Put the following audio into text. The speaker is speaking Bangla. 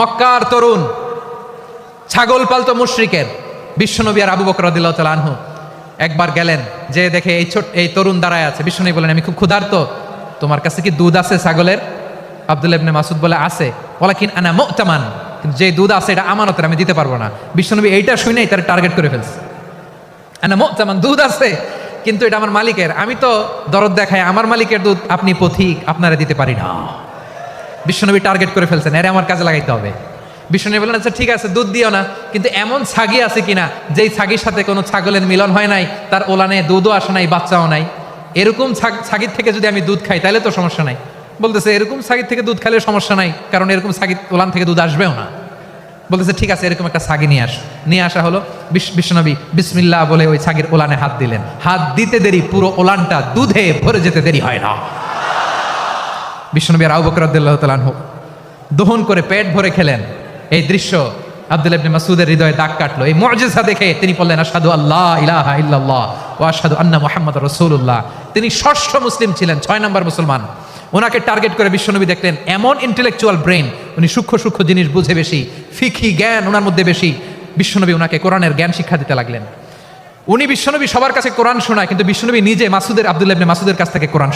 মক্কার তরুণ, ছাগল পালতো মুশরিকের। বিশ্বনবী আর আবু বকর রাদিয়াল্লাহু তাআলা আনহু একবার গেলেন, যে দেখে এই তরুণ দাঁড়ায় আছে। বিশ্বনবী বলেন, আমি খুব ক্ষুধার্ত, তোমার কাছে কি দুধ আছে ছাগলের? আব্দুল্লাহ ইবনে মাসউদ বলে, আছে। ওয়ালাকিন আনা মু'তামান, কিন্তু যে দুধ আছে এটা আমানতের, আমি দিতে পারবো না। বিশ্বনবী এইটা শুনেই তার টার্গেট করে ফেলছে। আনা মু'তামান, দুধ আছে কিন্তু এটা আমার মালিকের, আমি তো দরদ দেখাই, আমার মালিকের দুধ আপনি পথিক, আপনারা দিতে পারি না। বিশ্বনবী টার্গেট করে ফেলছেন, এর আমার কাজে লাগাইতে হবে। বিশ্বনবী বললেন, আচ্ছা ঠিক আছে, দুধ দিও না, কিন্তু এমন ছাগি আছে কিনা যেই ছাগির সাথে কোনো ছাগলের মিলন হয় নাই, তার ওলানে দুধও আসে নাই, বাচ্চাও নাই, এরকম ছাগির থেকে যদি আমি দুধ খাই তাহলে তো সমস্যা নাই। বলতেছে, এরকম ছাগির থেকে দুধ খাইলে সমস্যা নাই, কারণ এরকম ছাগির ওলান থেকে দুধ আসবেও না। বলতেছে, ঠিক আছে, এরকম একটা ছাগি নিয়ে আসা হলো। বিশ্বনবী বিসমিল্লাহ বলে ওই ছাগির ওলানে হাত দিলেন। হাত দিতে দেরি, পুরো ওলানটা দুধে ভরে যেতে দেরি হয় না। বিশ্বনবী আর আবু বকর রাদিয়াল্লাহু তাআলা আনহু দহন করে পেট ভরে খেলেন। এই দৃশ্য আব্দুল্লাহ ইবনে মাসউদের হৃদয়ে দাগ কাটলো। এই মুআজিজা দেখে তিনি বললেন, আশহাদু আল্লা ইলাহা ইল্লাল্লাহ ওয়া আশহাদু আন্না মুহাম্মাদুর রাসূলুল্লাহ। তিনি ষষ্ঠ মুসলিম ছিলেন, 6 নম্বর মুসলমান। ওনাকে টার্গেট করে বিশ্বনবী দেখলেন এমন ইন্টেলেকচুয়াল ব্রেন, উনি সূক্ষ্ম সূক্ষ্ম জিনিস বুঝে বেশি, ফিকহি জ্ঞান ওনার মধ্যে বেশি। বিশ্বনবী ওনাকে কোরআনের জ্ঞান শিক্ষা দিতে লাগলেন। উনি বিশ্বনবী সবার কাছে কোরআন শোনায়, কিন্তু বিশ্বনবী নিজে আব্দুল্লাহ ইবনে মাসউদের কাছ থেকে কোরআন